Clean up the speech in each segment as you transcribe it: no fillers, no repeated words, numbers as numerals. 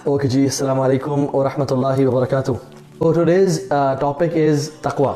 Okay, ji, assalamu alaikum wa rahmatullahi wa barakatuh. So today's topic is taqwa.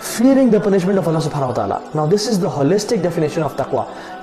fearing the punishment of Allah subhanahu wa ta'ala. Now this is the holistic definition of taqwa.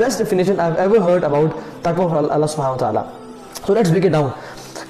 best definition I've ever heard about taqwa of Allah subhanahu wa ta'ala. So let's break it down.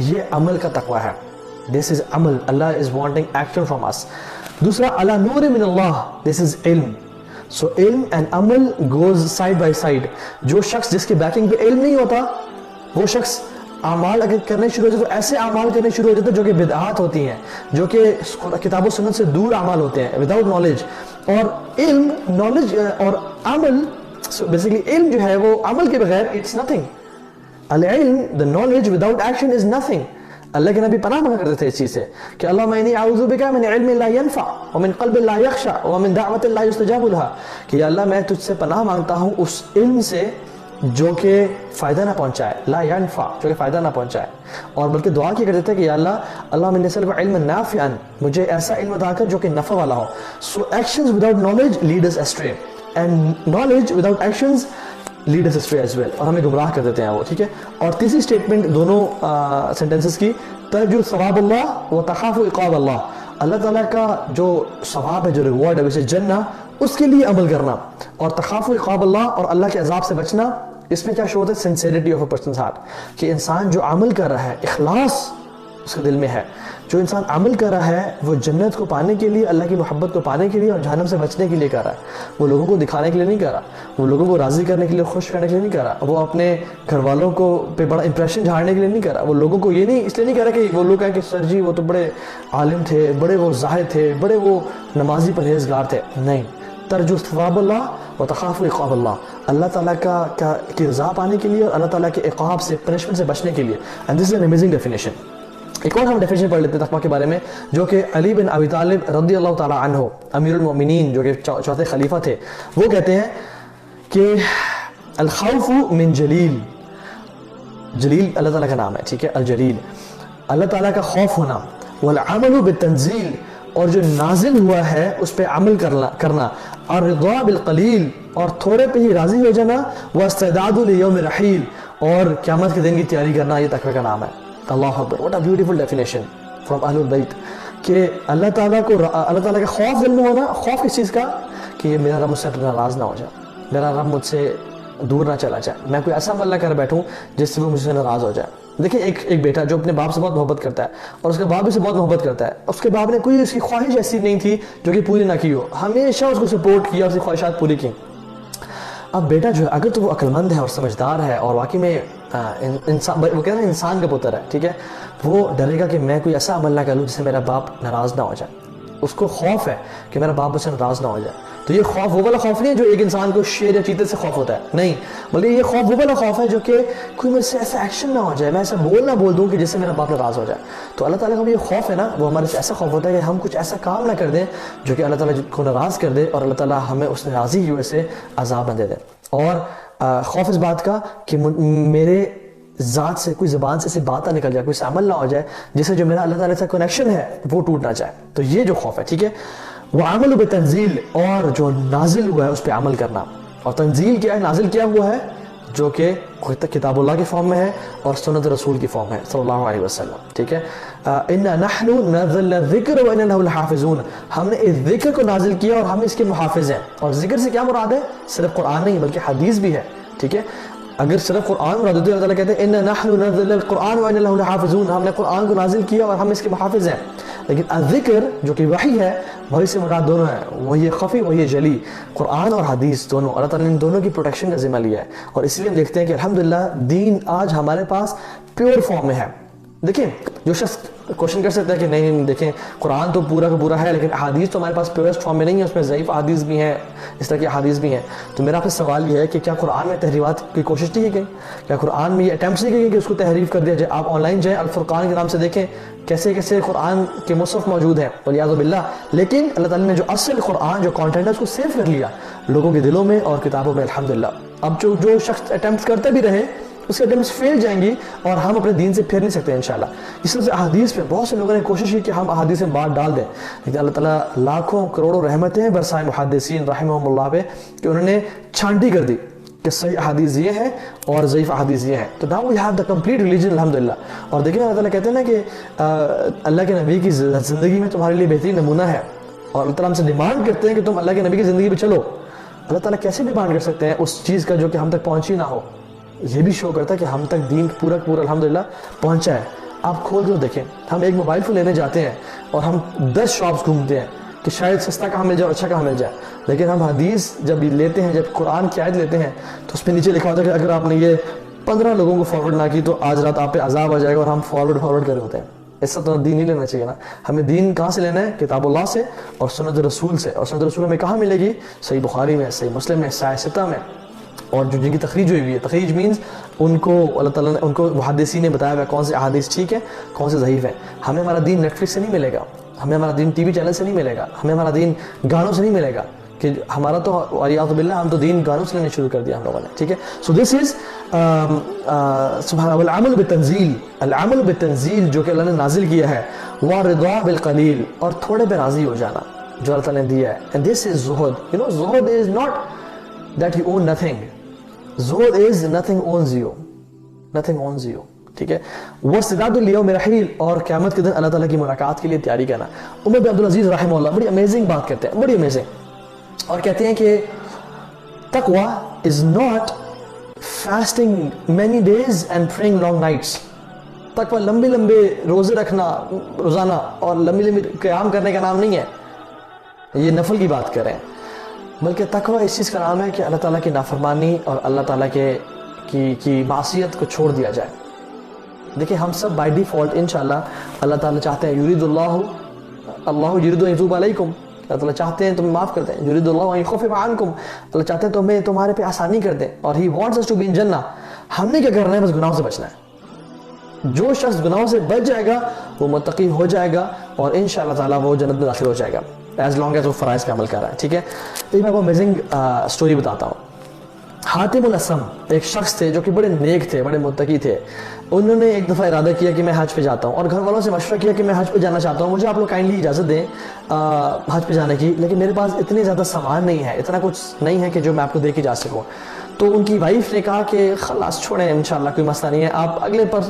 یہ عمل کا تقوی ہے. This is عمل. Allah is wanting action from us. دوسرا علی نور من اللہ, this is علم. So علم and عمل goes side by side. جو شخص جس کے بیکنگ پہ علم نہیں ہوتا, وہ شخص اعمال اگر کرنے شروع ہو جاتے تو ایسے اعمال کرنے شروع ہو جاتے ہیں جو کہ بدعات ہوتی ہیں, جو کہ کتاب و سنت سے دور اعمال ہوتے ہیں وداؤٹ نالج. اور علم, نالج اور عمل, بیسیکلی علم جو ہے وہ عمل کے بغیر اٹس نتھنگ. العلم, the knowledge without action is nothing. اللہ کے نبی پناہ مانگا کرتے تھے اس چیز سے کہ اللہم انی اعوذ بک من علم لا ينفع ومن قلب لا يخشع ومن دعوت لا يستجاب لها, کہ یا اللہ میں تجھ سے پناہ مانگتا ہوں اس علم سے جو کہ فائدہ نہ پہنچائے, لا ينفع جو کہ فائدہ نہ پہنچائے, اور بلکہ دعا کیا کرتے تھے کہ یا اللہ اللہم انی اسألک علما نافعا, مجھے ایسا علم عطا کر جو کہ نفع والا ہو. So actions without knowledge lead us astray and knowledge without actions lead us astray as well, اور ہمیں گمراہ کر دیتے ہیں وہ, ٹھیک ہے. اور تیسری سٹیٹمنٹ دونوں سینٹنسز کی, ترجو ثواب اللہ و تخاف عقاب اللہ, اللہ تعالیٰ کا جو ثواب ہے, جو ریوارڈ ہے, ویسے جنہ, اس کے لیے عمل کرنا, اور تخاف عقاب اللہ, اور اللہ کے عذاب سے بچنا. اس میں کیا شو ہوتا ہے, sincerity of a person's heart, کہ انسان جو عمل کر رہا ہے اخلاص اس کے دل میں ہے. جو انسان عمل کر رہا ہے وہ جنت کو پانے کے لیے, اللہ کی محبت کو پانے کے لیے اور جہنم سے بچنے کے لیے کر رہا ہے. وہ لوگوں کو دکھانے کے لیے نہیں کر رہا, وہ لوگوں کو راضی کرنے کے لیے, خوش کرنے کے لیے نہیں کر رہا, وہ اپنے گھر والوں کو پہ بڑا امپریشن جھاڑنے کے لیے نہیں کر رہا, وہ لوگوں کو یہ نہیں اس لیے نہیں کر رہا کہ وہ لوگ کہیں کہ سر جی وہ تو بڑے عالم تھے, بڑے وہ زاہد تھے, بڑے وہ نمازی پرہیزگار تھے. نہیں, ترجو ثواب اللہ و تخاف عقاب اللہ, اللہ تعالیٰ کی رضا پانے کے لیے اور اللہ تعالیٰ کے عقاب سے, پنشمنٹ سے بچنے کے لیے. And this is an amazing definition. ایک اور ہم ڈیفینیشن پڑھ لیتے ہیں تقویٰ کے بارے میں, جو کہ علی بن ابی طالب رضی اللہ تعالیٰ عنہ, امیر المؤمنین, جو کہ چوتھے خلیفہ تھے, وہ کہتے ہیں کہ الخوف من جلیل, جلیل اللہ تعالیٰ کا نام ہے, ٹھیک ہے, الجلیل, اللہ تعالیٰ کا خوف ہونا, والعمل بالتنزیل, اور جو نازل ہوا ہے اس پہ عمل کرنا, اور رضا بالقلیل, اور تھوڑے پہ ہی راضی ہو جانا, واستعداد لیوم رحیل, اور قیامت کے دن کی تیاری کرنا, یہ تقویٰ کا نام ہے. اللہ اکبر, what a beautiful definition from اہل البیت, کہ اللہ تعالیٰ کا خوف دل میں ہونا. خوف کس چیز کا, کہ میرا رب مجھ سے ناراض نہ ہو جائے, میرا رب مجھ سے دور نہ چلا جائے, میں کوئی ایسا عمل نہ کر بیٹھوں جس سے وہ مجھ سے ناراض ہو جائے. دیکھیں ایک بیٹا جو اپنے باپ سے بہت محبت کرتا ہے اور اس کے باپ بھی سے بہت محبت کرتا ہے, اس کے باپ نے کوئی اس کی خواہش ایسی نہیں تھی جو کہ پوری نہ کی ہو, ہمیشہ اس کو سپورٹ کیا, اس کی خواہشات پوری کی. اب بیٹا جو ہے اگر تو وہ عقل مند ہے اور سمجھدار ہے اور واقعی میں انسان, وہ کہتے ہیں انسان کا پتر ہے, ٹھیک ہے, وہ ڈرے گا کہ میں کوئی ایسا عمل نہ کروں جس سے میرا باپ ناراض نہ ہو جائے. اس کو خوف ہے کہ میرا باپ مجھ سے ناراض نہ ہو جائے. تو یہ خوف وہ والا خوف نہیں ہے جو ایک انسان کو شیر یا چیتے سے خوف ہوتا ہے, نہیں, بلکہ یہ خوف وہ والا خوف ہے جو کہ کوئی مجھ سے ایسا ایکشن نہ ہو جائے, میں ایسا بول دوں کہ جس سے میرا باپ ناراض ہو جائے. تو اللہ تعالیٰ کا یہ خوف ہے نا, وہ ہمارے سے ایسا خوف ہوتا ہے کہ ہم کچھ ایسا کام نہ کر دیں جو کہ اللہ تعالیٰ کو ناراض کر دے, اور اللہ تعالیٰ ہمیں اس ناراضی کی وجہ سے عذاب نہ دے دے. اور خوف اس بات کا کہ میرے ذات سے, کوئی زبان سے ایسی بات نہ نکل جائے, کوئی عمل نہ ہو جائے جس سے جو میرا اللہ تعالیٰ سے کنیکشن ہے وہ ٹوٹ نہ جائے. تو یہ جو خوف ہے, ٹھیک ہے, وہ عمل بتنزیل, اور جو نازل ہوا ہے اس پہ عمل کرنا. اور تنزیل کیا ہے, نازل کیا ہوا ہے, جو کہ کتاب اللہ کی فارم میں ہے اور سنت رسول کی فارم ہے صلی اللہ علیہ وسلم, ٹھیک ہے. اِنَّا نَحْنُ نَزَّلْنَا الذِّكْرَ وَإِنَّا لَهُ لَحَافِظُونَ, ہم نے اس ذکر کو نازل کیا اور ہم اس کے محافظ ہیں. اور ذکر سے کیا مراد ہے, صرف قرآن نہیں بلکہ حدیث بھی ہے, ٹھیک ہے. اگر صرف قرآن مراد ہے تو اللہ تعالیٰ کہتے ہیں اِنَّا نَحْنُ نَزَّلْنَا الْقُرْآنَ وَإِنَّا لَهُ لَحَافِظُونَ, ہم نے قرآن کو نازل کیا اور ہم اس کے محافظ ہیں. لیکن الذکر جو کہ وحی ہے, وحی سے مراد دونوں ہے, وہی خفی وہی جلی, قرآن اور حدیث دونوں, اللہ تعالیٰ نے ان دونوں کی پروٹیکشن کا ذمہ لیا ہے. اور اس لیے ہم دیکھتے ہیں کہ الحمدللہ دین آج ہمارے پاس پیور فارم میں ہے. دیکھیں جو شخص کوشچن کر سکتا ہے کہ نہیں دیکھیں قرآن تو پورا کا پورا ہے لیکن احادیث تو ہمارے پاس پیورسٹ فارم میں نہیں ہے, اس میں ضعیف احادیث بھی ہیں, اس طرح کی احادیث بھی ہیں. تو میرا آپ سے سوال یہ ہے کہ کیا قرآن میں تحریفات کی کوشش نہیں کی گئی, کیا قرآن میں یہ اٹیمپٹس نہیں کی گئی کہ اس کو تحریف کر دیا جائے. آپ آن لائن جائیں, الفرقان کے نام سے دیکھیں کیسے کیسے قرآن کے مصحف موجود ہیں والعیاذ باللہ. لیکن اللہ تعالیٰ نے جو اصل قرآن جو کانٹینٹ ہے اس کو سیو کر لیا لوگوں کے دلوں میں اور کتابوں میں الحمدللہ. اب جو شخص اٹیمپٹ کرتے بھی رہے اس کے اٹیمپٹس فیل جائیں گی اور ہم اپنے دین سے پھر نہیں سکتے انشاءاللہ. اس طرح سے احادیث پہ بہت سے لوگوں نے کوشش کی کہ ہم احادیث میں بات ڈال دیں, لیکن اللہ تعالیٰ لاکھوں کروڑوں رحمتیں برسائے محدثین رحمہم اللہ پہ کہ انہوں نے چھانٹی کر دی کہ صحیح احادیث یہ ہیں اور ضعیف احادیث یہ ہیں. تو now we have the complete religion الحمدللہ. اور دیکھیں اللہ تعالیٰ کہتے ہیں نا کہ اللہ کے نبی کی زندگی میں تمہارے لیے بہترین نمونہ ہے, اور اللہ تعالیٰ ہم سے ڈیمانڈ کرتے ہیں کہ تم اللہ کے نبی کی زندگی پہ چلو. اللہ تعالیٰ کیسے ڈیمانڈ کر سکتے ہیں اس چیز کا جو کہ ہم تک پہنچی نہ ہو. یہ بھی شو کرتا ہے کہ ہم تک دین پورا الحمدللہ پہنچا ہے. آپ کھول کے دیکھیں, ہم ایک موبائل فون لینے جاتے ہیں اور ہم 10 شاپس گھومتے ہیں کہ شاید سستا کہاں مل جائے اور اچھا کہاں مل جائے, لیکن ہم حدیث جب لیتے ہیں, جب قرآن کی آیت لیتے ہیں تو اس پہ نیچے لکھا ہوتا ہے کہ اگر آپ نے یہ 15 لوگوں کو فارورڈ نہ کی تو آج رات آپ پہ عذاب آ جائے گا, اور ہم فارورڈ کر رہے ہوتے ہیں. ایسا تو دین نہیں لینا چاہیے نا. ہمیں دین کہاں سے لینا ہے؟ کتاب اللہ سے اور سنت رسول سے. اور سنت رسول ہمیں کہاں ملے گی؟ صحیح بخاری میں, صحیح مسلم میں, صحیح ستہ میں, اور جو جن کی تخریج ہوئی ہے. تخریج مینز ان کو اللہ تعالیٰ نے, ان کو محدثین نے بتایا ہوا کون سے احادیث ٹھیک ہے کون سے ضعیف ہیں. ہمیں ہمارا دین نیٹ فلکس سے نہیں ملے گا, ہمیں ہمارا دین ٹی وی چینل سے نہیں ملے گا, ہمیں ہمارا دین گانوں سے نہیں ملے گا, کہ ہمارا تو واریات باللہ ہم تو دین گانوں سے لینے شروع کر دیا ہم لوگوں نے. ٹھیک ہے, سو دس از سبحان اللہ العمل بالتنزیل, العمل بالتنزیل جو کہ اللہ نے نازل کیا ہے, والرضا بالقلیل, اور تھوڑے پہ راضی ہو جانا جو اللہ تعالیٰ نے دیا ہے. And this is Zuhd. You know زہد is not that you own nothing, زہد is nothing owns you, nothing owns you. ٹھیک ہے, واستعداد لیوم الرحیل, اور قیامت کے دن اللہ تعالیٰ کی ملاقات کے لیے تیاری کرنا. عمر بن عبدالعزیز رحمہ اللہ بڑی امیزنگ بات کرتے ہیں, بڑی امیزنگ, اور کہتے ہیں کہ تقوی is not fasting many days and praying long nights. تقوی لمبے لمبے روزے رکھنا روزانہ اور لمبی لمبی قیام کرنے کا نام نہیں ہے, یہ نفل کی بات کر رہے ہیں, بلکہ تقوی اس چیز کا نام ہے کہ اللہ تعالیٰ کی نافرمانی اور اللہ تعالیٰ کی معصیت کو چھوڑ دیا جائے. دیکھیں ہم سب بائی ڈیفالٹ انشاءاللہ اللہ تعالیٰ چاہتے ہیں, یرید اللہ یرید ان یتوب علیکم, اللہ تعالیٰ چاہتے ہیں تمہیں معاف کر دیں, یرید اللہ ان یخفف عنکم, اللہ چاہتے ہیں تمہیں تمہارے پہ آسانی کر دیں, اور he wants us to be in جنہ. ہم نے کیا کرنا ہے؟ بس گناہوں سے بچنا ہے. جو شخص گناہوں سے بچ جائے گا وہ متقی ہو جائے گا, اور انشاءاللہ تعالیٰ وہ جنت میں داخل ہو جائے گا ایز لانگ ایز وہ فرائض کا عمل کر رہا ہے. ٹھیک ہے, تو میں آپ کو امیزنگ اسٹوری بتاتا ہوں. حاتم الاسم ایک شخص تھے جو کہ بڑے نیک تھے, بڑے متقی تھے. انہوں نے ایک دفعہ ارادہ کیا کہ میں حج پہ جاتا ہوں, اور گھر والوں سے مشورہ کیا کہ میں حج پہ جانا چاہتا ہوں, مجھے آپ لوگ کائنڈلی اجازت دیں حج پہ جانے کی, لیکن میرے پاس اتنی زیادہ سامان نہیں ہے, اتنا کچھ نہیں ہے کہ جو میں آپ کو دے کے جا سکوں. تو ان کی وائف نے کہا کہ خلاص چھوڑیں, انشاءاللہ کوئی مسئلہ نہیں ہے, آپ اگلے پر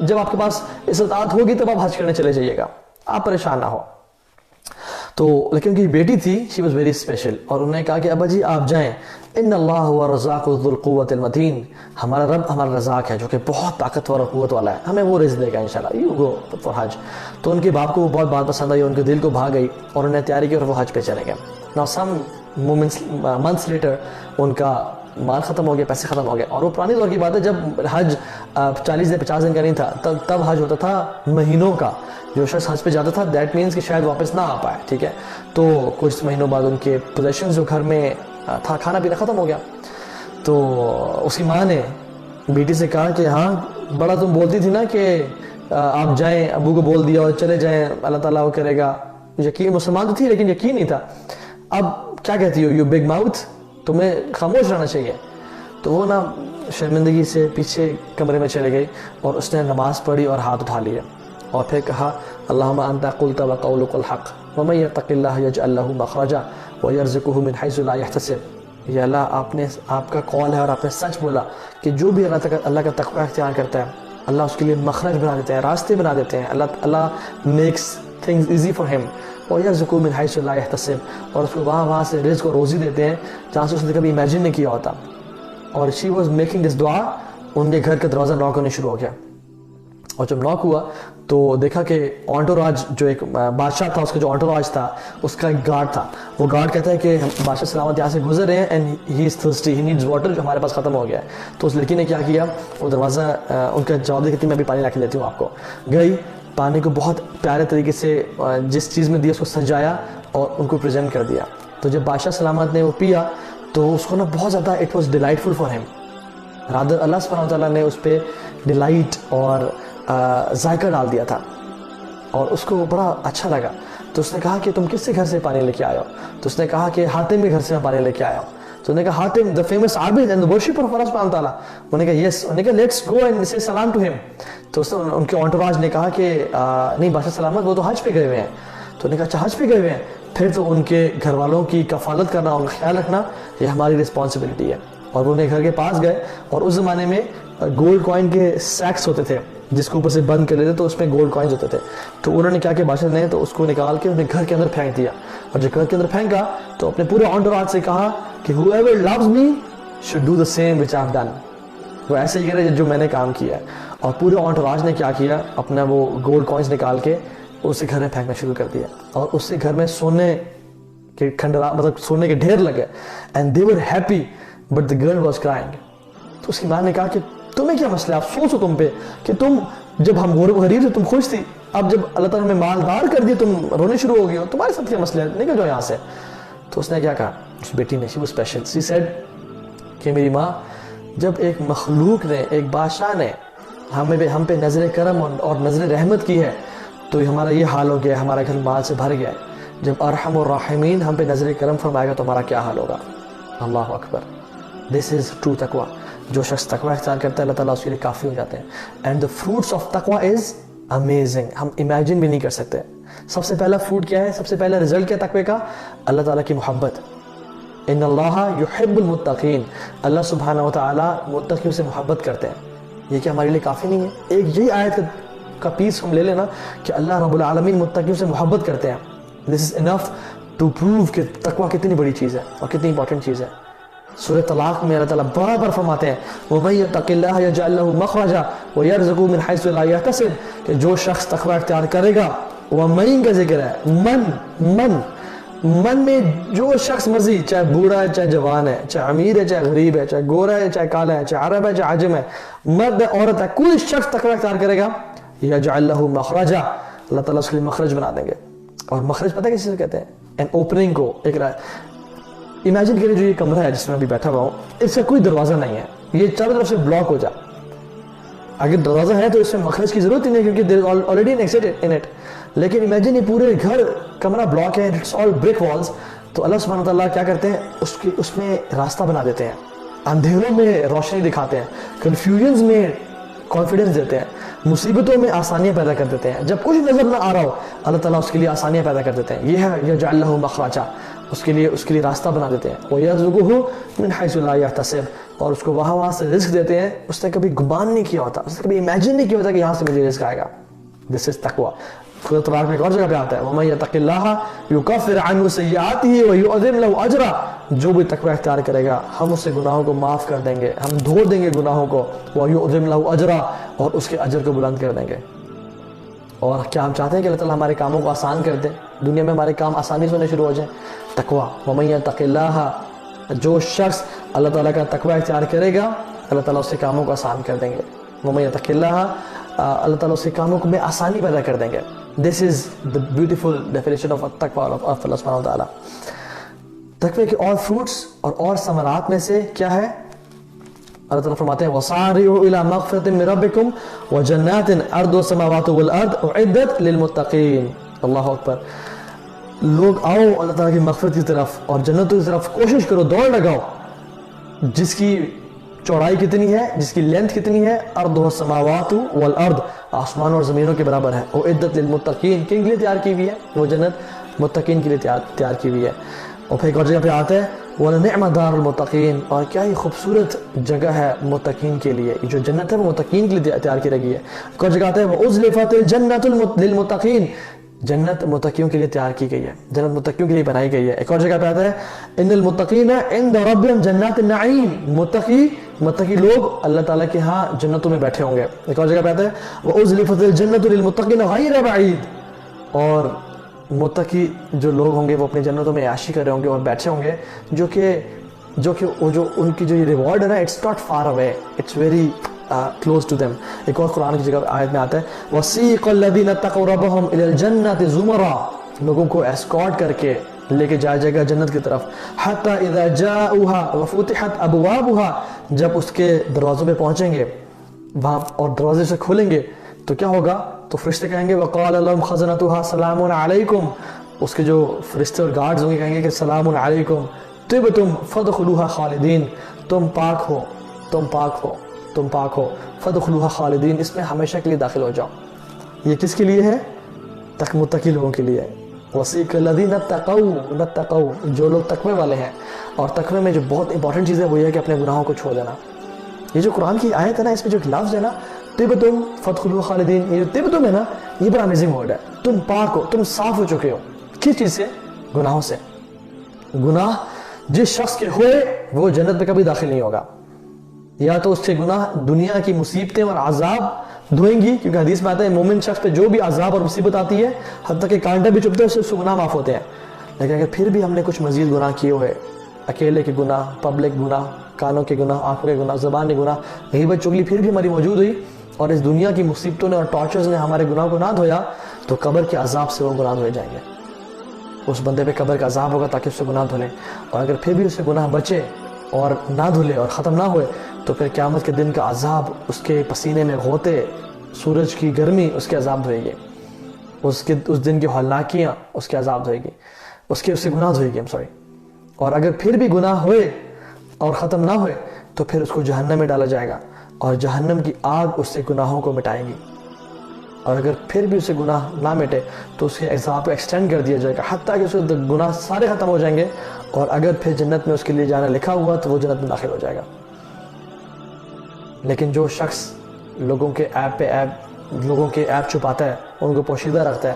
جب آپ کے پاس استطاعت ہوگی تب آپ حج کرنے چلے جائیے گا, آپ پریشان نہ ہو. تو لیکن ان کی بیٹی تھی, شی واز ویری اسپیشل, اور انہوں نے کہا کہ ابا جی آپ جائیں, ان اللہ هو الرزاق ذو القوۃ المتین, ہمارا رب ہمارا رزاق ہے جو کہ بہت طاقتور اور قوت والا ہے, ہمیں وہ رزق دے گا انشاءاللہ, یو گو فار حج. تو ان کے باپ کو وہ بہت بات پسند آئی, ان کے دل کو بھا گئی, اور انہوں نے تیاری کی اور وہ حج پہ چلے گئے. ناؤ سم منتھس لیٹر ان کا مال ختم ہو گیا, پیسے ختم ہو گئے, اور وہ پرانی دور کی بات ہے جب حج 40 دن 50 دن کا نہیں تھا, تب حج ہوتا تھا مہینوں کا. جو شخص حج پہ جاتا تھا دیٹ مینس کہ شاید واپس نہ آ پائے. ٹھیک ہے, تو کچھ مہینوں بعد ان کے پوزیشنز جو گھر میں تھا, کھانا پینا ختم ہو گیا. تو اس کی ماں نے بیٹی سے کہا کہ ہاں بڑا تم بولتی تھی نا کہ آپ جائیں, ابو کو بول دیا اور چلے جائیں, اللہ تعالیٰ وہ کرے گا. یقین مسلمان تو تھی لیکن یقین نہیں تھا. اب کیا کہتی ہو, یو بگ ماؤتھ, تمہیں خاموش رہنا چاہیے. تو وہ نا شرمندگی سے پیچھے کمرے میں چلے گئی, اور اس نے نماز پڑھی اور ہاتھ اٹھا لیے, اور پھر کہا اللہم انت قلت وقولک الحق ومن یتق اللہ یجعل لہ مخرجا ویرزقہ من حیث لا یحتسب. یا اللہ آپ کا قول ہے اور آپ نے سچ بولا کہ جو بھی اللہ کا تقوی اختیار کرتا ہے اللہ اس کے لیے مخرج بنا دیتے ہیں, راستے بنا دیتے ہیں. اللہ میکس تھنگز ایزی فار ہم, ویرزقہ من حیث لا یحتسب, اور اس کو وہاں سے رزق اور روزی دیتے ہیں جہاں سے اس نے کبھی امیجن نہیں کیا ہوتا. اور شی واز میکنگ دس دعا, ان کے گھر کا دروازہ ناک ہونے شروع ہو گیا, اور جب ناک ہوا تو دیکھا کہ آنٹوراج, جو ایک بادشاہ تھا اس کا جو آنٹوراج تھا اس کا ایک گارڈ تھا. وہ گارڈ کہتا ہے کہ بادشاہ سلامت یہاں سے گزر رہے ہیں and he is thirsty, he needs water, جو ہمارے پاس ختم ہو گیا ہے. تو اس لڑکی نے کیا کیا, وہ دروازہ ان کا جواب دے کہ میں ابھی پانی لا کے دیتی ہوں آپ کو. گئی, پانی کو بہت پیارے طریقے سے جس چیز میں دیا اس کو سجایا اور ان کو پریزنٹ کر دیا. تو جب بادشاہ سلامت نے وہ پیا تو اس کو نا بہت زیادہ اٹ واز ڈیلائٹفل فار ہم, رادر اللہ سبحانہ وتعالیٰ نے اس پہ ڈیلائٹ اور ذائقہ ڈال دیا تھا, اور اس کو بڑا اچھا لگا. تو اس نے کہا کہ تم کس سے گھر سے پانی لے کے آئے ہو؟ تو اس نے کہا کہ حاتم کے گھر سے میں پانی لے کے آیا ہوں. تو انہوں نے کہا Hatim the famous Abid and the worshipper of Allah subhanahu wa ta'ala. انہوں نے کہا yes, انہوں نے کہا let's go and say salam to him. تو ان کے انٹوراج نے کہا کہ نہیں بادشاہ سلامت وہ تو حج پہ گئے ہوئے ہیں. تو انہوں نے کہا اچھا حج پہ گئے ہوئے ہیں, پھر تو ان کے گھر والوں کی کفالت کرنا, ان کا خیال رکھنا یہ ہماری رسپانسبلٹی ہے. اور وہ ان کے گھر کے پاس گئے, اور اس زمانے میں گولڈ کوائن کے سیکس ہوتے تھے جس کو اوپر سے بند کر لیتے تو اس میں گولڈ کوائنز ہوتے تھے. تو انہوں نے کیا کہ بادشاہ نے تو اس کو نکال کے انہیں گھر کے اندر پھینک دیا, اور جب گھر کے اندر پھینکا تو اپنے پورے آنٹوراج سے کہا کہ whoever loves me should do the same which I've done. وہ ایسے ہی کرے جو میں نے کام کیا ہے. اور پورے انٹوراج نے کیا کیا, اپنا وہ گولڈ کوائنس نکال کے اسے گھر میں پھینکنا شروع کر دیا, اور اس سے گھر میں سونے کے کھنڈرا مطلب سونے کے ڈھیر لگے. And they were happy but the girl was crying. تو اس کی ماں نے کہا کہ تمہیں کیا مسئلہ ہے, افسوس ہو تم پہ کہ تم جب ہم غریب تھے تم خوش تھی, اب جب اللہ تعالیٰ نے مالدار کر دیا تم رونے شروع ہو گئی ہو, تمہارے ساتھ کیا مسئلہ ہے, نکل جاؤ یہاں سے. تو اس نے کیا کہا, اس بیٹی نے, she was special, she said کہ میری ماں, جب ایک مخلوق نے, ایک بادشاہ نے ہم پہ نظر کرم اور نظر رحمت کی ہے تو ہمارا یہ حال ہو گیا, ہمارا گھر مال سے بھر گیا ہے. جب ارحم الراحمین ہم پہ نظر کرم فرمائے گا تو ہمارا کیا حال ہوگا. اللہ اکبر. دس از ٹرو تقویٰ. جو شخص تقویٰ اختیار کرتا ہے اللہ تعالیٰ اس کے لیے کافی ہو جاتے ہیں. اینڈ دا فروٹس آف تقویٰ از امیزنگ, ہم امیجن بھی نہیں کر سکتے. سب سے پہلا فروٹ کیا ہے, سب سے پہلا رزلٹ کیا تقوی کا, اللہ تعالیٰ کی محبت. ان اللہ یحب المتقین, اللہ سبحانہ و تعالیٰ متقیوں سے محبت کرتے ہیں. یہ کہ ہمارے لیے کافی نہیں ہے, ایک یہی آیت کا پیس ہم لے لینا کہ اللہ رب العالمین متقیوں سے محبت کرتے ہیں. دس از انف ٹو پروو کہ تقویٰ کتنی بڑی چیز ہے اور کتنی امپورٹنٹ چیز ہے. سورہ طلاق میں اللہ تعالیٰ بار بار فرماتے ہیں وَمَن يَتَّقِ اللَّهَ يَجْعَل لَّهُ مَخْرَجًا وَيَرْزُقْهُ مِنْ حَيْثُ لَا يَحْتَسِبُ, کہ جو شخص تقویٰ اختیار کرے گا, وَمَن کا ذکر ہے, من میں جو شخص مرضی, چاہے بوڑھا ہے چاہے جوان ہے, چاہے امیر ہے چاہے غریب ہے, چاہے گورا ہے چاہے کالا ہے, چاہے عرب ہے چاہے عجم ہے, مرد ہے عورت ہے, کوئی شخص تقویٰ اختیار کرے گا, یجعل لہ مخرجا, اللہ تعالیٰ اس کے لیے مخرج بنا دیں گے. اور مخرج پتہ ہے کس سے کہتے ہیں, این اوپننگ کو. ایک امیجن کریے جو یہ کمرہ ہے جس میں ابھی بیٹھا ہوا ہوں, اس کا کوئی دروازہ نہیں ہے, یہ چاروں طرف سے بلاک ہو جائے. اگر دروازہ ہے تو اس میں مخرج کی ضرورت ہی نہیں کیونکہ there is already an exit in it. لیکن امیجن یہ پورے گھر کمرہ بلاک ہے, it's all brick walls, تو اللہ سبحانہ وتعالیٰ کیا کرتے ہیں, اس میں راستہ بنا دیتے ہیں, اندھیروں میں روشنی دکھاتے ہیں, کنفیوژنز میں کانفیڈنس دیتے ہیں, مصیبتوں میں آسانیاں پیدا کر دیتے ہیں. جب کچھ نظر نہ آ رہا ہو اللہ تعالیٰ اس کے لیے آسانیاں پیدا کر دیتے ہیں. یہ ہے یجعل لہ مخرجا, اس کے لیے راستہ بنا دیتے ہیں. وَيَرْزُقُهُ مِنْ حَيْثُ لَا يَحْتَسِبُ, اور اس کو وہاں سے رزق دیتے ہیں اس نے کبھی گمان نہیں کیا ہوتا, اس نے کبھی امیجن نہیں کیا ہوتا کہ یہاں سے مجھے رزق آئے گا. دس از تقویٰ. سورۃ طلاق میں ایک اور جگہ پہ آتا ہے وَمَن يَتَّقِ اللَّهَ يُكَفِّرْ عَنْهُ سَيِّئَاتِهِ وَيُعْظِمْ لَهُ أَجْرًا, جو بھی تقویٰ اختیار کرے گا ہم اس سے گناہوں کو معاف کر دیں گے, ہم دھو دیں گے گناہوں کو, وَيُعْظِمْ لَهُ أَجْرًا, اور اس کے اجر کو بلند کر دیں گے. اور کیا ہم چاہتے ہیں کہ اللہ تعالیٰ ہمارے کاموں کو آسان کر دے, دنیا میں ہمارے کام آسانی سے ہونے شروع ہو جائیں. تقویٰ, وَمَن يَتَّقِ اللَّهَ, جو شخص اللہ تعالیٰ کا تقویٰ اختیار کرے گا اللہ تعالیٰ اس کے کاموں کو آسان کر دیں گے. وَمَن يَتَّقِ اللَّهَ, اللہ تعالیٰ اس کے کاموں کو میں آسانی پیدا کر دیں گے. This is the beautiful definition of تقویٰ آف اللہ سبحانہ وتعالیٰ. تقویٰ کے اور فروٹس اور ثمرات میں سے کیا ہے, اللہ تعالیٰ فرماتے ہیں وَصَارِعُوا إِلَىٰ مَغْفِرَةٍ مِّن رَّبِّكُمْ وَجَنَّاتٍ عَرْضُهَا السَّمَاوَاتُ وَالْأَرْضُ أُعِدَّتْ لِلْمُتَّقِينَ. اللہ اکبر. لوگ آؤ اللہ تعالیٰ کی مغفرت کی طرف اور جنتوں کی طرف, کوشش کرو, دوڑ لگاؤ, جس کی چوڑائی کتنی ہے, جس کی لینتھ کتنی ہے, ارض السماوات والارض, آسمان اور زمینوں کے برابر ہے. اعدت للمتقین, کن کے لیے تیار کی ہوئی ہے وہ جنت, متقین کے لیے تیار کی ہوئی ہے. اور پھر ایک اور جگہ پہ آتا ہے وَلَنِعْمَ دَارُ الْمُتَّقِينَ, اور کیا ہی خوبصورت جگہ ہے متقین کے لیے, جو جنت ہے وہ متقین کے لیے تیار کی گئی ہے. ایک اور جگہ آتا ہے وَأُزْلِفَتِ الْجَنَّةُ لِلْمُتَّقِينَ, جنت متقیوں کے لیے تیار کی گئی ہے, جنت متقیوں کے لیے بنائی گئی ہے. ایک اور جگہ پہ آتا ہے ان المتقین عند ربهم جنات النعیم, متقی لوگ اللہ تعالیٰ کے ہاں جنتوں میں بیٹھے ہوں گے. ایک اور جگہ پہ آتا ہے وَأُزْلِفَتِ الْجَنَّةُ لِلْمُتَّقِينَ غَيْرَ بَعِيدٍ, اور متقی جو لوگ ہوں گے وہ اپنی جنتوں میں عیاشی کر رہے ہوں گے اور بیٹھے ہوں گے, جو ان کی جو یہ ریوارڈ ہے نا, it's not far away, it's very close to them. ایک اور قرآن کی جگہ آیت میں آتا ہے وَسِيقَ الَّذِينَ اتَّقَوْا رَبَّهُمْ إِلَى الْجَنَّةِ زُمَرًا, لوگوں کو اسکارٹ کر کے لے کے جائے جائے گا جنت کی طرف. حَتَّى إِذَا جَاءُوهَا وَفُتِحَتْ أَبْوَابُهَا, جب اس کے دروازوں پہ پہنچیں گے وہاں اور دروازے سے کھولیں گے تو کیا ہوگا, تو فرشتے کہیں گے وَقَالَ لَهُمْ خَزَنَتُهَا سَلَامٌ عَلَيْكُمْ, اس کے جو فرشتے اور گارڈز ہوں گے کہیں گے کہ سلام علیکم طِبْتُمْ فَادْخُلُوهَا خَالِدِينَ, تم پاک ہو, تم پاک ہو, تم پاک ہو, فَادْخُلُوهَا خَالِدِينَ, اس میں ہمیشہ کے لیے داخل ہو جاؤ. یہ کس کے لیے ہے, متقی لوگوں کے لیے. وَسِيقَ الَّذِينَ اتَّقَوْا, جو لوگ تقوی والے ہیں. اور تقوی میں جو بہت امپورٹنٹ چیز ہے وہ یہ ہے کہ اپنے گناہوں کو چھوڑ دینا. یہ جو قرآن کی آیت ہے نا, اس میں جو لفظ ہے نا طِبْتُمْ فَادْخُلُوهَا خَالِدِينَ, یہ جو طِبْتُمْ ہے نا, یہ بڑا امیزنگ ورڈ ہے. تم پاک ہو, تم صاف ہو چکے ہو. کس چیز سے, گناہوں سے. گناہ جس شخص کے ہوئے وہ جنت میں کبھی داخل نہیں ہوگا. یا تو اس سے گناہ دنیا کی مصیبتیں اور عذاب دھوئیں گی، کیونکہ حدیث میں آتا ہے مومن شخص پہ جو بھی عذاب اور مصیبت آتی ہے حتیٰ کہ کانٹے بھی چبھتے ہیں اس سے گناہ معاف ہوتے ہیں. لیکن اگر پھر بھی ہم نے کچھ مزید گناہ کیے ہوئے، اکیلے کے گناہ، پبلک گناہ، کانوں کے گناہ، آنکھوں کے گناہ، زبان کے گناہ، غیبت چغلی پھر بھی ہماری موجود ہوئی اور اس دنیا کی مصیبتوں نے اور ٹارچرز نے ہمارے گناہ کو نہ دھویا، تو قبر کے عذاب سے وہ گناہ دھوئے جائیں گے. اس بندے پہ قبر کا عذاب ہوگا تاکہ اس سے گناہ دھلے، اور اگر پھر بھی اس سے گناہ بچے اور نہ دھلے اور ختم نہ ہوئے تو پھر قیامت کے دن کا عذاب، اس کے پسینے میں غوطے، سورج کی گرمی اس کے عذاب دھوئے گی، اس دن کی ہولناکیاں اس کے عذاب دھوئے گی، اس سے گناہ دھوئے گی. اور اگر پھر بھی گناہ ہوئے اور ختم نہ ہوئے تو پھر اس کو جہنم میں ڈالا جائے گا اور جہنم کی آگ اس سے گناہوں کو مٹائے گی. اور اگر پھر بھی اسے گناہ نہ مٹے تو اس کے عذاب کو ایکسٹینڈ کر دیا جائے گا حتیٰ کہ اس کے گناہ سارے ختم ہو جائیں گے، اور اگر پھر جنت میں اس کے لیے جانا لکھا ہوا تو وہ جنت میں داخل ہو جائے گا. لیکن جو شخص لوگوں کے عیب چھپاتا ہے، ان کو پوشیدہ رکھتا ہے،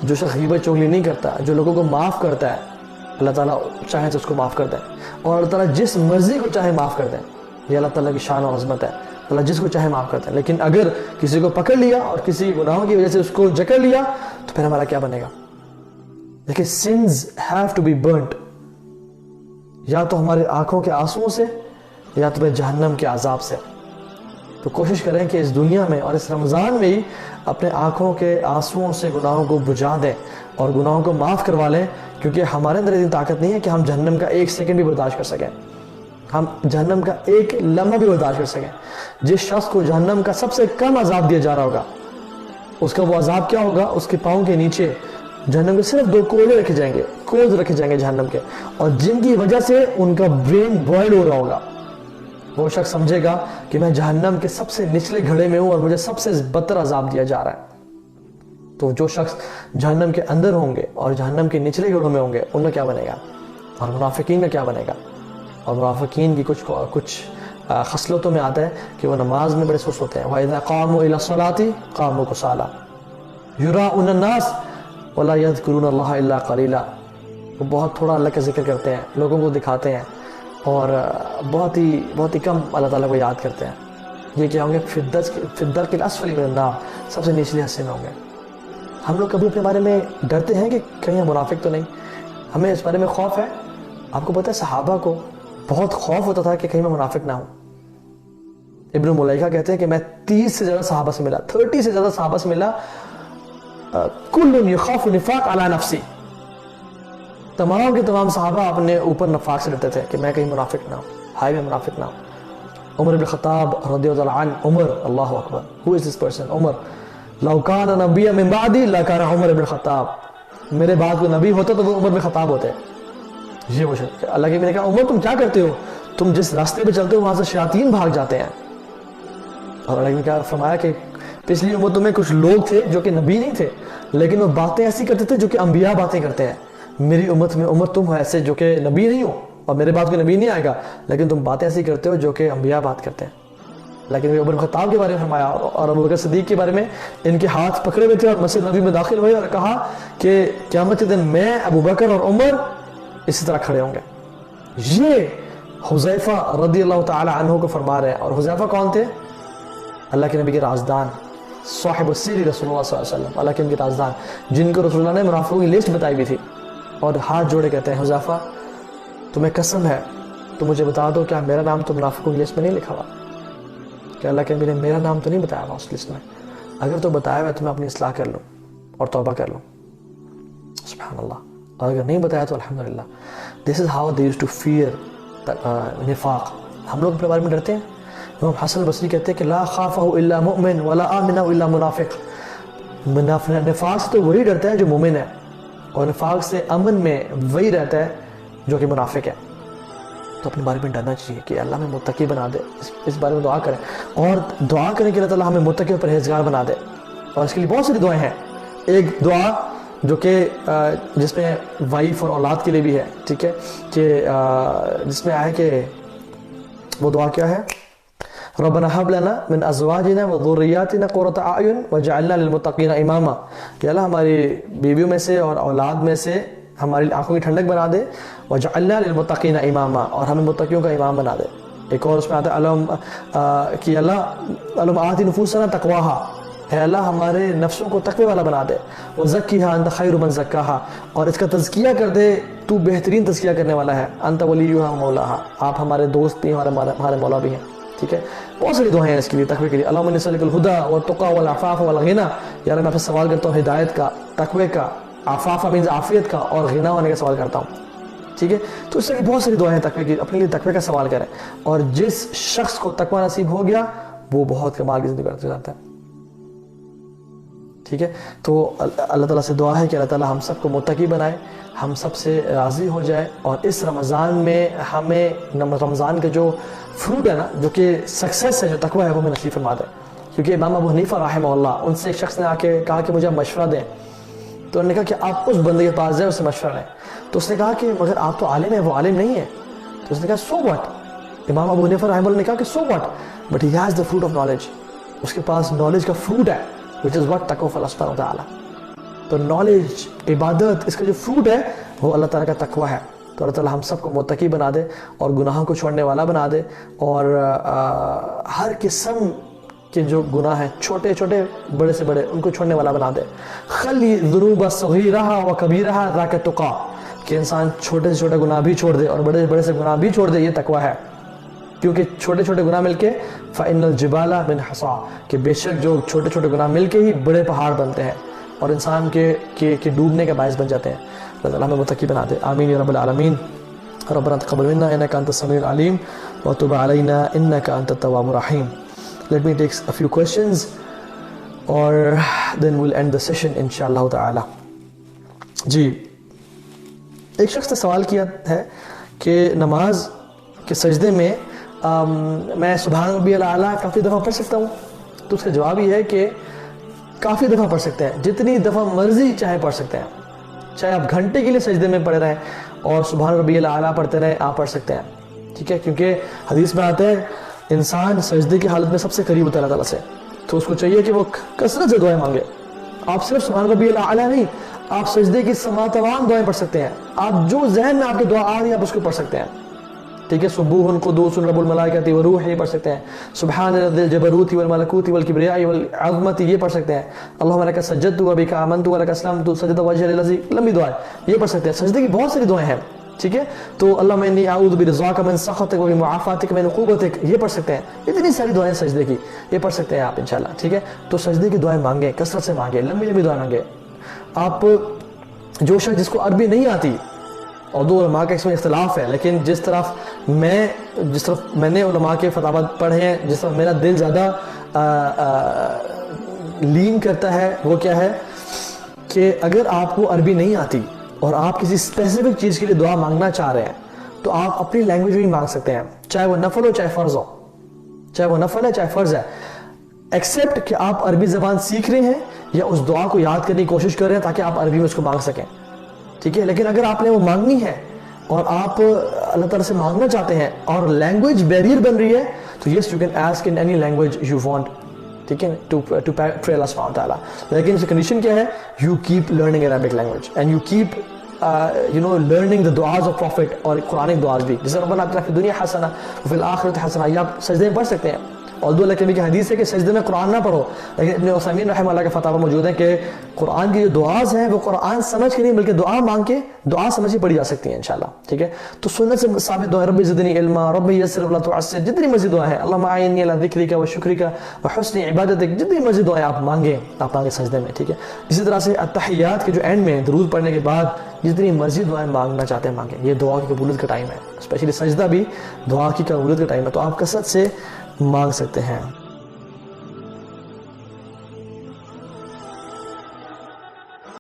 جو شخص غیبت چغلی نہیں کرتا، جو لوگوں کو معاف کرتا ہے، اللہ تعالیٰ چاہے تو اس کو معاف کرتا ہے، اور اللہ تعالیٰ جس مرضی کو چاہے معاف کرتا ہے. یہ اللہ تعالیٰ کی شان و عظمت ہے، اللہ جس کو چاہے معاف کرتا ہے. لیکن اگر کسی کو پکڑ لیا اور کسی گناہوں کی وجہ سے اس کو جکڑ لیا تو پھر ہمارا کیا بنے گا؟ دیکھیں sins have to be burnt، یا تو ہمارے آنکھوں کے آنسوؤں سے یا تو پھر جہنم کے عذاب سے. تو کوشش کریں کہ اس دنیا میں اور اس رمضان میں ہی اپنے آنکھوں کے آنسوؤں سے گناہوں کو بجھا دیں اور گناہوں کو معاف کروا لیں، کیونکہ ہمارے اندر اتنی طاقت نہیں ہے کہ ہم جہنم کا ایک سیکنڈ بھی برداشت کر سکیں، ہم جہنم کا ایک لمحہ بھی برداشت کر سکیں. جس شخص کو جہنم کا سب سے کم عذاب دیا جا رہا ہوگا، اس کا وہ عذاب کیا ہوگا؟ اس کے پاؤں کے نیچے جہنم کے صرف 2 کولے رکھے جائیں گے، کولز رکھے جائیں گے جہنم کے، اور جن کی وجہ سے ان کا برین بوائل ہو رہا ہوگا. وہ شخص سمجھے گا کہ میں جہنم کے سب سے نچلے گھڑے میں ہوں اور مجھے سب سے بدتر عذاب دیا جا رہا ہے. تو جو شخص جہنم کے اندر ہوں گے اور جہنم کے نچلے گھڑوں میں ہوں گے، ان کا کیا بنے گا؟ اور منافقین کا کیا بنے گا؟ اور منافقین کی کچھ خصلتوں میں آتا ہے کہ وہ نماز میں بڑے سست ہوتے ہیں. وَإِذَا قَامُوا إِلَى الصَّلَاةِ قَامُوا كُسَالَىٰ يُرَاءُونَ النَّاسَ وَلَا يَذْكُرُونَ اللَّهَ إِلَّا قَلِيلًا. وہ بہت تھوڑا اللہ کا ذکر کرتے ہیں، لوگوں کو دکھاتے ہیں، اور بہت ہی کم اللہ تعالیٰ کو یاد کرتے ہیں. یہ کیا ہوں گے؟ فِي الدَّرْكِ الْأَسْفَلِ مِنَ النَّارِ، سب سے نچلے حصے میں ہوں گے. ہم لوگ کبھی اپنے بارے میں ڈرتے ہیں کہ کہیں ہم منافق تو نہیں؟ ہمیں اس بارے میں خوف ہے. آپ کو پتہ ہے صحابہ کو بہت خوف ہوتا تھا کہ کہیں میں منافق نہ ہوں. ابن ملیکہ کہتے ہیں کہ میں 30 سے زیادہ صحابہ سے ملا، 30 سے زیادہ صحابہ سے ملا، کل یخاف نفاق علی نفسی. تمام کے تمام صحابہ اپنے اوپر نفاق سے ڈرتے تھے کہ میں کہیں منافق نہ ہوں، ہائے میں منافق نہ ہوں. عمر بن خطاب رضی اللہ عنہ، عمر، اللہ اکبر، who is this person؟ عمر. لو کان نبی من بعدی لکان عمر بن خطاب. میرے بعد کوئی نبی ہوتا تو وہ عمر بن خطاب ہوتے. یہ وہ شخص، اللہ کے میں نے کہا عمر تم کیا کرتے ہو؟ تم جس راستے پہ چلتے ہو وہاں سے شیاطین بھاگ جاتے ہیں. اور اللہ نے کہا فرمایا کہ پچھلی امتوں میں کچھ لوگ تھے جو کہ نبی نہیں تھے، لیکن وہ باتیں ایسی کرتے تھے جو کہ انبیاء باتیں کرتے ہیں. میری امت میں عمر تم ہو ایسے جو کہ نبی نہیں ہو، اور میرے بعد کوئی نبی نہیں آئے گا، لیکن تم باتیں ایسی کرتے ہو جو کہ انبیاء بات کرتے ہیں. لیکن عمر بن خطاب کے بارے میں فرمایا اور ابو بکر صدیق کے بارے میں، ان کے ہاتھ پکڑے ہوئے تھے اور مسجد نبی میں داخل ہوئے اور کہا کہ قیامت کے دن میں، ابو بکر اور عمر اسی طرح کھڑے ہوں گے. یہ حذیفہ رضی اللہ تعالی عنہ کو فرما رہے ہیں. اور حذیفہ کون تھے؟ اللہ کے نبی کے رازدان، صاحب السر رسول اللہ صلی اللہ علیہ وسلم، اللہ کے نبی کے رازدان، جن کو رسول اللہ نے منافقوں کی لسٹ بتائی بھی تھی. اور ہاتھ جوڑے کہتے ہیں حذیفہ تمہیں قسم ہے تو مجھے بتا دو کیا میرا نام تو منافقوں کی لسٹ میں نہیں لکھا ہوا؟ کہ اللہ کے نبی نے میرا نام تو نہیں بتایا ہوا اس لسٹ میں؟ اگر تو بتایا ہوا تو میں اپنی اصلاح کر لوں اور توبہ کر لوں. سبحان اللہ. اور اگر نہیں بتایا تو الحمدللہ. This is how they used to fear نفاق. ہم لوگ اپنے بارے میں ڈرتے ہیں. امام حسن البصری کہتے ہیں کہ لا خافہ الا مؤمن ولا آمنہ الا منافق. نفاق سے تو وہی ڈرتا ہے جو مومن ہے، اور نفاق سے امن میں وہی رہتا ہے جو کہ منافق ہے. تو اپنے بارے میں ڈرنا چاہیے کہ اللہ ہمیں متقی بنا دے. اس بارے میں دعا کریں اور دعا کریں کہ اللہ تعالیٰ ہمیں متقی اور پرہیزگار بنا دے. اور اس کے لیے بہت ساری دعائیں ہیں. ایک دعا جو کہ جس میں وائف اور اولاد کے لیے بھی ہے، ٹھیک ہے، کہ جس میں آیا کہ وہ دعا کیا ہے؟ ربنا هب لنا من ازواجنا وذرياتنا قرة اعين واجعلنا للمتقين اماما. کہ اللہ ہماری بیویوں میں سے اور اولاد میں سے ہماری آنکھوں کی ٹھنڈک بنا دے. واجعلنا للمتقين اماما، اور ہمیں متقیوں کا امام بنا دے. ایک اور اس میں آتا ہے کہ اللہ آتی نفوسنا تقواہا، اے اللہ ہمارے نفسوں کو تقوی والا بنا دے، وزکیہا انت خیر من زکاہا، اور اس کا تزکیہ کر دے، تو بہترین تزکیہ کرنے والا ہے، انت ولیہا مولاہا، آپ ہمارے دوست بھی ہیں، ہمارے مولا بھی ہیں. ٹھیک ہے، بہت ساری دعائیں ہیں اس کے لیے تقوی کے لیے. اللہم انی اسألک الہدی والتقی والعفاف والغنی، یا اللہ میں آپ سے سوال کرتا ہوں ہدایت کا، تقوی کا، عفاف مینز عافیت کا، اور غنا ہونے کا سوال کرتا ہوں. ٹھیک ہے، تو اس طرح کی بہت ساری دعائیں ہیں تقوی کی، اپنے لیے تقوی کا سوال کریں. اور جس شخص کو تقوی نصیب ہو گیا وہ بہت کمال کی زندگی گزارتا جاتا ہے. ٹھیک ہے، تو اللہ تعالیٰ سے دعا ہے کہ اللہ تعالیٰ ہم سب کو متقی بنائے، ہم سب سے راضی ہو جائے، اور اس رمضان میں ہمیں رمضان کا جو فروٹ ہے نا، جو کہ سکسیس ہے، جو تقوی ہے، وہ ہمیں نصیب فرما دے. کیونکہ امام ابو حنیفہ رحمہ اللہ، ان سے ایک شخص نے آ کے کہا کہ مجھے مشورہ دیں، تو انہوں نے کہا کہ آپ اس بندے کے پاس جائیں، اس سے مشورہ لیں. تو اس نے کہا کہ مگر آپ تو عالم ہیں، وہ عالم نہیں ہے. تو اس نے کہا سو واٹ. امام ابو حنیفہ رحمہ اللہ نے کہا کہ so what, but he has the fruit of knowledge, اس کے پاس نالج کا فروٹ ہے، which is what تقوی اللہ سبحانہ وتعالی. تو نالج، عبادت، اس کا جو فروٹ ہے وہ اللہ تعالیٰ کا تقوی ہے. تو اللہ تعالیٰ ہم سب کو متقی بنا دے، اور گناہوں کو چھوڑنے والا بنا دے، اور ہر قسم کے جو گناہ ہیں، چھوٹے چھوٹے بڑے سے بڑے، ان کو چھوڑنے والا بنا دے. خلی ذنوب صغیرہا و کبیرہا ذاک التقی، کہ انسان چھوٹے سے چھوٹے گناہ بھی چھوڑ دے اور بڑے سے بڑے سے گناہ بھی چھوڑ دے، یہ تقوی ہے. کیونکہ چھوٹے چھوٹے گناہ مل کے فَإِنَّ الْجِبَالَ مِنْ حَصَىٰ، کہ بے شک جو چھوٹے چھوٹے گناہ مل کے ہی بڑے پہاڑ بنتے ہیں اور انسان کے ڈوبنے کا باعث بن جاتے ہیں. اللہ تعالیٰ ہمیں متقی بنا دے. آمین یا رب العالمین. ربنا تقبل منا انك انت السميع العليم وتب علينا انك انت التواب الرحيم. Let me take a few questions or then we'll end the session inshallah ta'ala. جی، ایک شخص نے سوال کیا ہے کہ نماز کے سجدے میں میں سبحان ربی الاعلیٰ کافی دفعہ پڑھ سکتا ہوں؟ تو اس کا جواب یہ ہے کہ کافی دفعہ پڑھ سکتے ہیں، جتنی دفعہ مرضی چاہے پڑھ سکتے ہیں. چاہے آپ گھنٹے کے لیے سجدے میں پڑھ رہے ہیں اور سبحان ربی الاعلیٰ پڑھتے رہیں، آپ پڑھ سکتے ہیں. ٹھیک ہے، کیونکہ حدیث میں آتا ہے انسان سجدے کی حالت میں سب سے قریب ہوتا ہے اللہ تعالیٰ سے، تو اس کو چاہیے کہ وہ کثرت سے دعائیں مانگے. آپ صرف سبحان ربی الاعلیٰ نہیں، آپ سجدے کی تمام دعائیں پڑھ سکتے ہیں. آپ جو ذہن میں آپ کی دعا آ رہی ہے آپ اس کو پڑھ سکتے ہیں. ٹھیک ہے، سبوح قدوس رب الملائکۃ والروح، یہ پڑھ سکتے ہیں. سبحان ذی الجبروت والملکوت والکبریاء والعظمت، یہ پڑھ سکتے ہیں. اللہم لک سجدت وبک آمنت ولک اسلمت سجدۃ وجہ للذی، لمبی دعائیں یہ پڑھ سکتے ہیں. سجدے کی بہت ساری دعائیں ہیں. ٹھیک ہے، تو اللہم انی اعوذ برضاک من سخطک وبمعافاتک من عقوبتک، یہ پڑھ سکتے ہیں. اتنی ساری دعائیں سجدے کی، یہ پڑھ سکتے ہیں آپ انشاءاللہ. ٹھیک ہے، تو سجدے کی دعائیں مانگیں، کثرت سے مانگیں، لمبی لمبی دعائیں مانگیں. آپ جو شخص جس کو عربی نہیں آتی، اور دو علماء کا اس میں اختلاف ہے، لیکن جس طرف میں نے علماء کے فتاوی پڑھے ہیں، جس طرف میرا دل زیادہ لین کرتا ہے، وہ کیا ہے کہ اگر آپ کو عربی نہیں آتی اور آپ کسی اسپیسیفک چیز کے لیے دعا مانگنا چاہ رہے ہیں تو آپ اپنی لینگویج میں مانگ سکتے ہیں، چاہے وہ نفل ہو چاہے فرض ہو، چاہے وہ نفل ہے چاہے فرض ہے، ایکسیپٹ کہ آپ عربی زبان سیکھ رہے ہیں یا اس دعا کو یاد کرنے کی کوشش کر رہے ہیں تاکہ آپ عربی میں اس کو مانگ سکیں. ٹھیک ہے، لیکن اگر آپ نے وہ مانگنی ہے اور آپ اللہ تعالیٰ سے مانگنا چاہتے ہیں اور لینگویج بیریئر بن رہی ہے تو yes you can ask in any language you want. ٹھیک ہے، ٹو پرے اللہ سبحانہ وتعالیٰ. لیکن اس کنڈیشن کیا ہے، you keep learning Arabic language and you keep learning the du'as of prophet اور قرآنک دعاز بھی، جیسے ربنا آتنا فی الدنیا حسنہ وفی الآخرۃ حسنہ، یہ آپ سجدے میں پڑھ سکتے ہیں. اور دو اللہ کی حدیث ہے کہ سجدے میں قرآن نہ پڑھو، لیکن ابن عثیمین رحمہ اللہ کے فتاوی موجود ہیں کہ قرآن کی جو دعاز ہیں وہ قرآن سمجھ کے نہیں بلکہ دعا مانگ کے دعا سمجھ کے پڑھی جا سکتی ہیں انشاءاللہ. ٹھیک ہے، تو سنت سے ثابت دعا رب زدنی علما، رب یسر ولا تعسر، جتنی مرضی دعا ہے، اللہم اعنی علی ذکرک و شکرک و حسن عبادتک، جتنی مرضی دعائیں آپ مانگیں سجدے میں. ٹھیک ہے، اسی طرح سے التحیات کے جو اینڈ میں درود پڑھنے کے بعد جتنی مرضی دعائیں مانگنا چاہتے ہیں مانگیں. یہ دعا کی قبولیت کا ٹائم ہے، اسپیشلی سجدہ بھی دعا کی قبولیت کا ٹائم ہے، تو آپ کثرت سے مانگ سکتے ہیں.